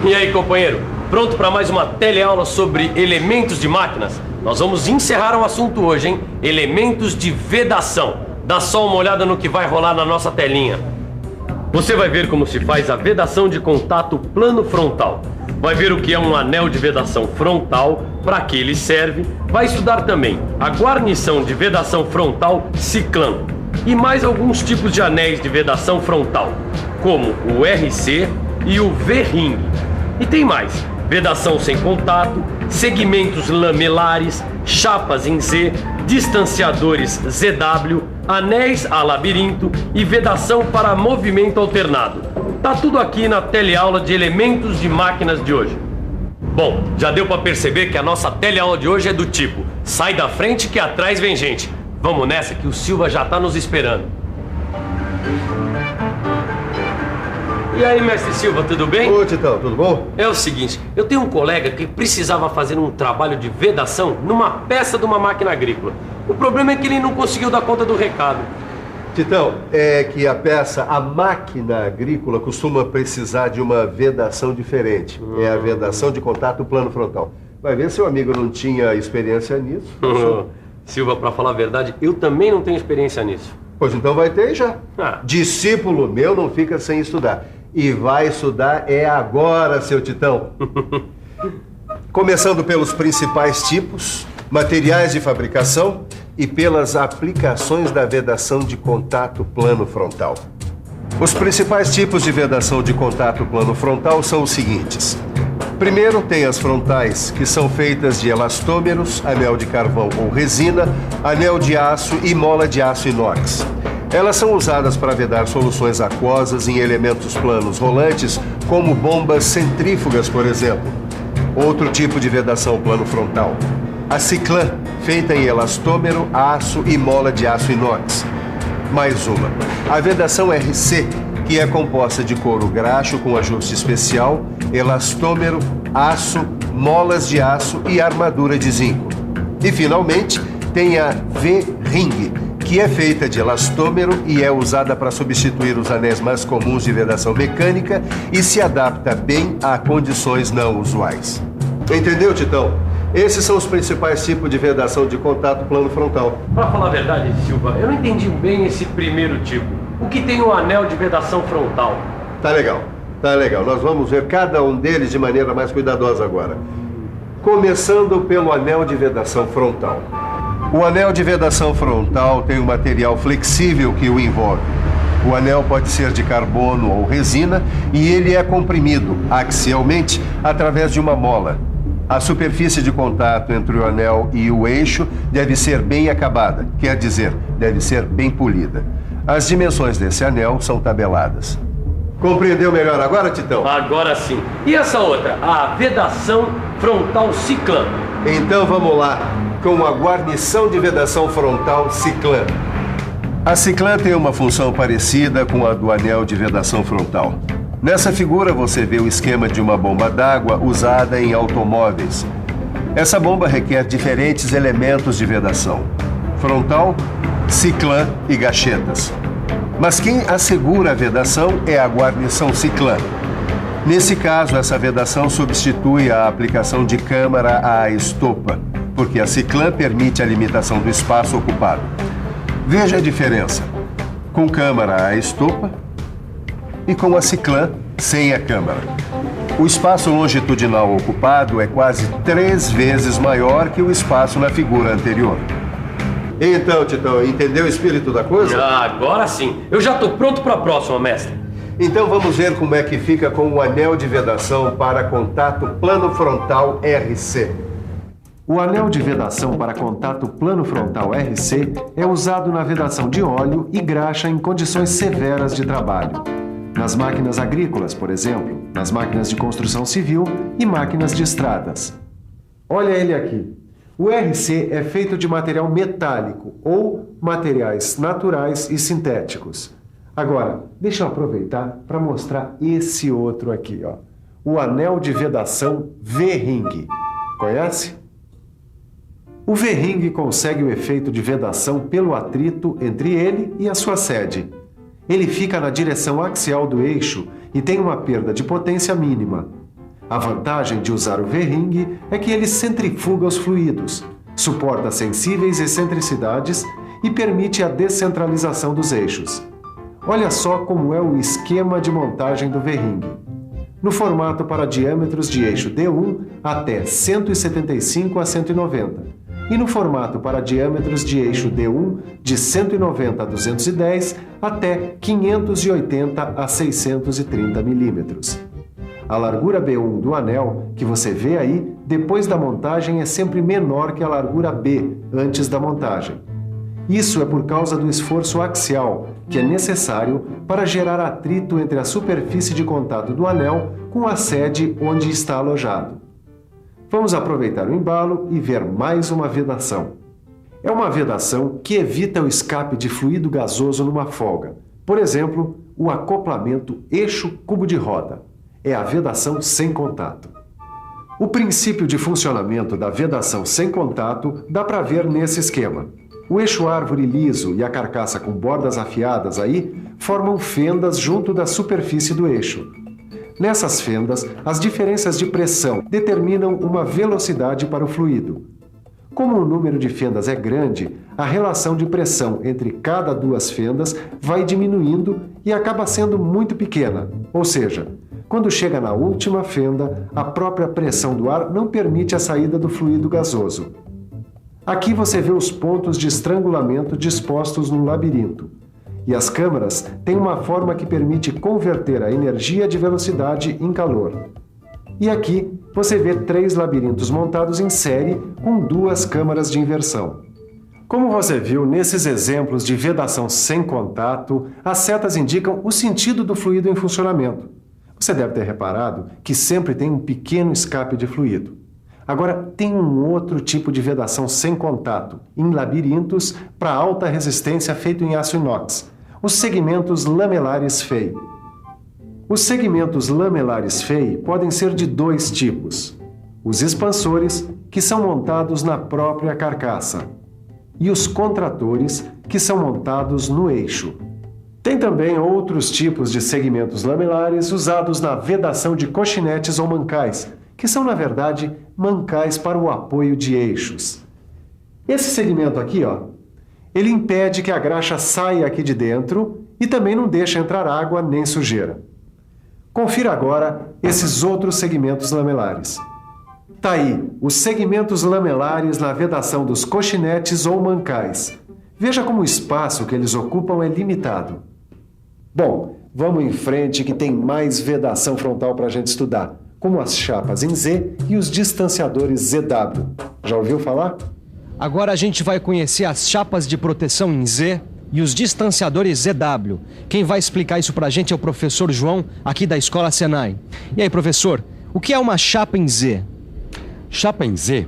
E aí, companheiro, pronto para mais uma teleaula sobre elementos de máquinas? Nós vamos encerrar o assunto hoje, hein? Elementos de vedação. Dá só uma olhada no que vai rolar na nossa telinha. Você vai ver como se faz a vedação de contato plano frontal. Vai ver o que é um anel de vedação frontal, para que ele serve. Vai estudar também a guarnição de vedação frontal ciclã e mais alguns tipos de anéis de vedação frontal, como o RC e o V-ring. E tem mais: vedação sem contato, segmentos lamelares, chapas em Z, distanciadores ZW, anéis a labirinto e vedação para movimento alternado. Tá tudo aqui na teleaula de elementos de máquinas de hoje. Bom, já deu para perceber que a nossa teleaula de hoje é do tipo: sai da frente que atrás vem gente. Vamos nessa que o Silva já tá nos esperando. E aí, mestre Silva, tudo bem? Ô, Titão, tudo bom? É o seguinte, eu tenho um colega que precisava fazer um trabalho de vedação numa peça de uma máquina agrícola. O problema é que ele não conseguiu dar conta do recado. Titão, é que a máquina agrícola costuma precisar de uma vedação diferente. É a vedação de contato plano frontal. Vai ver, seu amigo não tinha experiência nisso. Silva, pra falar a verdade, eu também não tenho experiência nisso. Pois então vai ter já. Discípulo meu não fica sem estudar. E vai estudar é agora, seu Titão. Começando pelos principais tipos, materiais de fabricação e pelas aplicações da vedação de contato plano frontal. Os principais tipos de vedação de contato plano frontal são os seguintes. Primeiro tem as frontais, que são feitas de elastômeros, anel de carvão ou resina, anel de aço e mola de aço inox. Elas são usadas para vedar soluções aquosas em elementos planos rolantes, como bombas centrífugas, por exemplo. Outro tipo de vedação plano frontal: a ciclã, feita em elastômero, aço e mola de aço inox. Mais uma: a vedação RC, que é composta de couro graxo com ajuste especial, elastômero, aço, molas de aço e armadura de zinco. E, finalmente, tem a V-ring, que é feita de elastômero e é usada para substituir os anéis mais comuns de vedação mecânica e se adapta bem a condições não usuais. Entendeu, Titão? Esses são os principais tipos de vedação de contato plano frontal. Pra falar a verdade, Silva, eu não entendi bem esse primeiro tipo. O que tem o anel de vedação frontal? Tá legal. Nós vamos ver cada um deles de maneira mais cuidadosa agora. Começando pelo anel de vedação frontal. O anel de vedação frontal tem um material flexível que o envolve. O anel pode ser de carbono ou resina e ele é comprimido axialmente através de uma mola. A superfície de contato entre o anel e o eixo deve ser bem acabada, quer dizer, deve ser bem polida. As dimensões desse anel são tabeladas. Compreendeu melhor agora, Titão? Agora sim. E essa outra, a vedação frontal ciclã? Então vamos lá, com a guarnição de vedação frontal ciclã. A ciclã tem uma função parecida com a do anel de vedação frontal. Nessa figura você vê o esquema de uma bomba d'água usada em automóveis. Essa bomba requer diferentes elementos de vedação: frontal, ciclã e gachetas. Mas quem assegura a vedação é a guarnição ciclã. Nesse caso, essa vedação substitui a aplicação de câmara à estopa, porque a ciclã permite a limitação do espaço ocupado. Veja a diferença: com câmara à estopa e com a ciclã sem a câmara. O espaço longitudinal ocupado é quase 3 vezes maior que o espaço na figura anterior. Então, Titão, entendeu o espírito da coisa? Agora sim. Eu já tô pronto para a próxima, mestre. Então vamos ver como é que fica com o anel de vedação para contato plano frontal RC. O anel de vedação para contato plano frontal RC é usado na vedação de óleo e graxa em condições severas de trabalho. Nas máquinas agrícolas, por exemplo, nas máquinas de construção civil e máquinas de estradas. Olha ele aqui. O RC é feito de material metálico ou materiais naturais e sintéticos. Agora, deixa eu aproveitar para mostrar esse outro aqui, ó. O anel de vedação V-ring. Conhece? O V-ring consegue o efeito de vedação pelo atrito entre ele e a sua sede. Ele fica na direção axial do eixo e tem uma perda de potência mínima. A vantagem de usar o V-ring é que ele centrifuga os fluidos, suporta sensíveis excentricidades e permite a descentralização dos eixos. Olha só como é o esquema de montagem do V-ring. No formato para diâmetros de eixo D1 até 175 a 190 e no formato para diâmetros de eixo D1 de 190 a 210 até 580 a 630 milímetros. A largura B1 do anel, que você vê aí, depois da montagem é sempre menor que a largura B antes da montagem. Isso é por causa do esforço axial, que é necessário para gerar atrito entre a superfície de contato do anel com a sede onde está alojado. Vamos aproveitar o embalo e ver mais uma vedação. É uma vedação que evita o escape de fluido gasoso numa folga. Por exemplo, o acoplamento eixo-cubo de roda. É a vedação sem contato. O princípio de funcionamento da vedação sem contato dá para ver nesse esquema. O eixo árvore liso e a carcaça com bordas afiadas aí formam fendas junto da superfície do eixo. Nessas fendas, as diferenças de pressão determinam uma velocidade para o fluido. Como o número de fendas é grande, a relação de pressão entre cada duas fendas vai diminuindo e acaba sendo muito pequena, ou seja, quando chega na última fenda, a própria pressão do ar não permite a saída do fluido gasoso. Aqui você vê os pontos de estrangulamento dispostos num labirinto. E as câmaras têm uma forma que permite converter a energia de velocidade em calor. E aqui você vê 3 labirintos montados em série com 2 câmaras de inversão. Como você viu nesses exemplos de vedação sem contato, as setas indicam o sentido do fluido em funcionamento. Você deve ter reparado que sempre tem um pequeno escape de fluido. Agora, tem um outro tipo de vedação sem contato, em labirintos para alta resistência feito em aço inox, os segmentos lamelares FEI. Os segmentos lamelares FEI podem ser de 2 tipos. Os expansores, que são montados na própria carcaça, e os contratores, que são montados no eixo. Tem também outros tipos de segmentos lamelares usados na vedação de coxinetes ou mancais, que são, na verdade, mancais para o apoio de eixos. Esse segmento aqui, ele impede que a graxa saia aqui de dentro e também não deixa entrar água nem sujeira. Confira agora esses outros segmentos lamelares. Tá aí, os segmentos lamelares na vedação dos coxinetes ou mancais. Veja como o espaço que eles ocupam é limitado. Bom, vamos em frente que tem mais vedação frontal para a gente estudar, como as chapas em Z e os distanciadores ZW. Já ouviu falar? Agora a gente vai conhecer as chapas de proteção em Z e os distanciadores ZW. Quem vai explicar isso pra gente é o professor João, aqui da Escola Senai. E aí, professor, o que é uma chapa em Z? Chapa em Z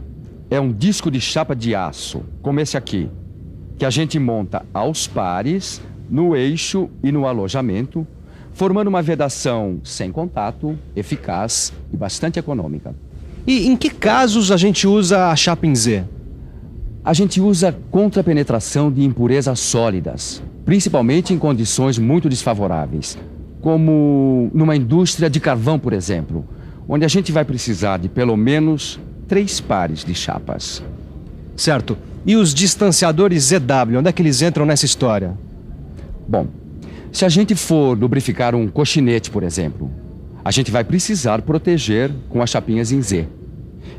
é um disco de chapa de aço, como esse aqui, que a gente monta aos pares, no eixo e no alojamento, formando uma vedação sem contato, eficaz e bastante econômica. E em que casos a gente usa a chapa em Z? A gente usa contra a penetração de impurezas sólidas, principalmente em condições muito desfavoráveis, como numa indústria de carvão, por exemplo, onde a gente vai precisar de pelo menos 3 pares de chapas. Certo. E os distanciadores ZW, onde é que eles entram nessa história? Bom, se a gente for lubrificar um coxinete, por exemplo, a gente vai precisar proteger com as chapinhas em Z.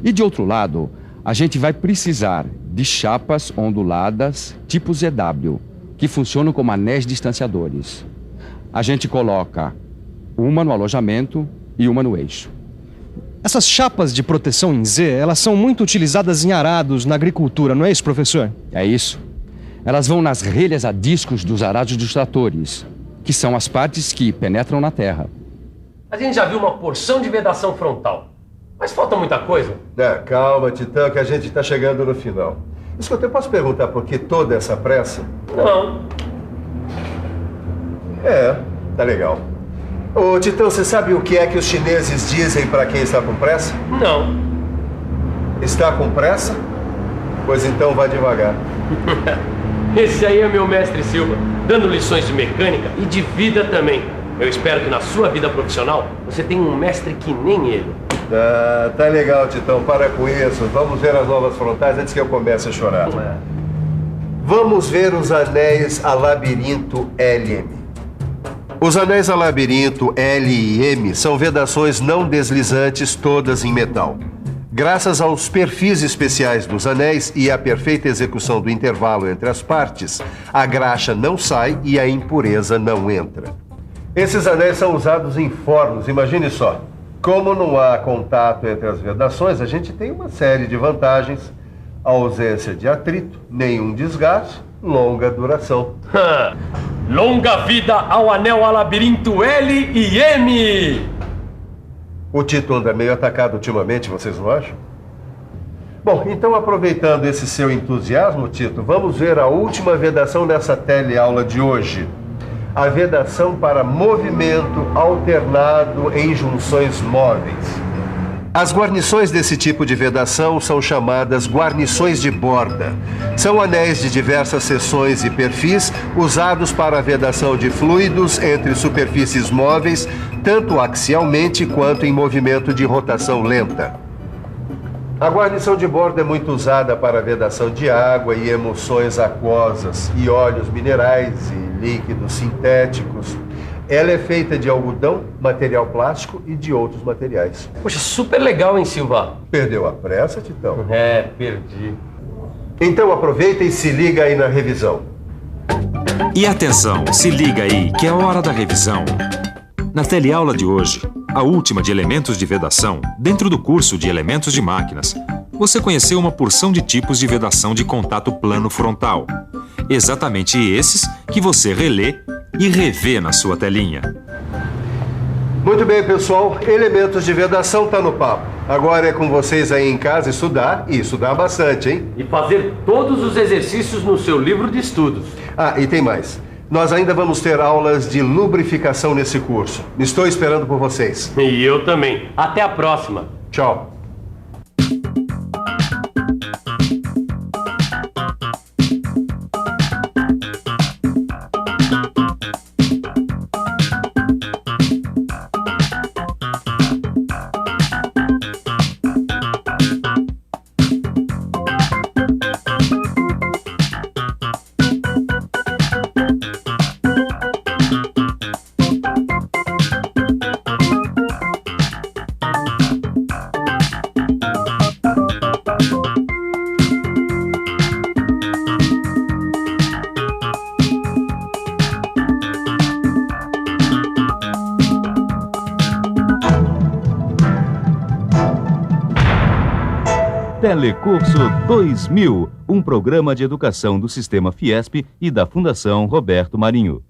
E de outro lado, a gente vai precisar de chapas onduladas tipo ZW, que funcionam como anéis distanciadores. A gente coloca uma no alojamento e uma no eixo. Essas chapas de proteção em Z, elas são muito utilizadas em arados na agricultura, não é isso, professor? É isso. Elas vão nas relhas a discos dos arados dos tratores, que são as partes que penetram na terra. A gente já viu uma porção de vedação frontal, mas falta muita coisa. Calma, Titã, que a gente está chegando no final. Escuta, eu posso perguntar por que toda essa pressa? Não. Tá legal. Ô, Titã, você sabe o que é que os chineses dizem para quem está com pressa? Não. Está com pressa? Pois então vá devagar. Esse aí é meu mestre Silva, dando lições de mecânica e de vida também. Eu espero que na sua vida profissional você tenha um mestre que nem ele. Ah, tá legal, Titão, para com isso. Vamos ver as novas frontais antes que eu comece a chorar. Vamos ver os anéis a labirinto LM. Os anéis a labirinto L e M são vedações não deslizantes, todas em metal. Graças aos perfis especiais dos anéis e à perfeita execução do intervalo entre as partes, a graxa não sai e a impureza não entra. Esses anéis são usados em fornos, imagine só. Como não há contato entre as vedações, a gente tem uma série de vantagens. A ausência de atrito, nenhum desgaste, longa duração. Longa vida ao anel a labirinto L e M! O Tito anda meio atacado ultimamente, vocês não acham? Bom, então aproveitando esse seu entusiasmo, Tito, vamos ver a última vedação nessa teleaula de hoje. A vedação para movimento alternado em junções móveis. As guarnições desse tipo de vedação são chamadas guarnições de borda. São anéis de diversas seções e perfis usados para a vedação de fluidos entre superfícies móveis, tanto axialmente quanto em movimento de rotação lenta. A guarnição de borda é muito usada para a vedação de água e emulsões aquosas e óleos minerais e líquidos sintéticos. Ela é feita de algodão, material plástico e de outros materiais. Poxa, super legal, hein, Silva? Perdeu a pressa, Titão? É, perdi. Então aproveita e se liga aí na revisão. E atenção, se liga aí, que é hora da revisão. Na teleaula de hoje, a última de elementos de vedação, dentro do curso de elementos de máquinas, você conheceu uma porção de tipos de vedação de contato plano frontal. Exatamente esses que você relê e revê na sua telinha. Muito bem, pessoal. Elementos de vedação tá no papo. Agora é com vocês aí em casa estudar, e estudar bastante, hein? E fazer todos os exercícios no seu livro de estudos. Ah, e tem mais. Nós ainda vamos ter aulas de lubrificação nesse curso. Estou esperando por vocês. E eu também. Até a próxima. Tchau. Telecurso 2000, um programa de educação do Sistema Fiesp e da Fundação Roberto Marinho.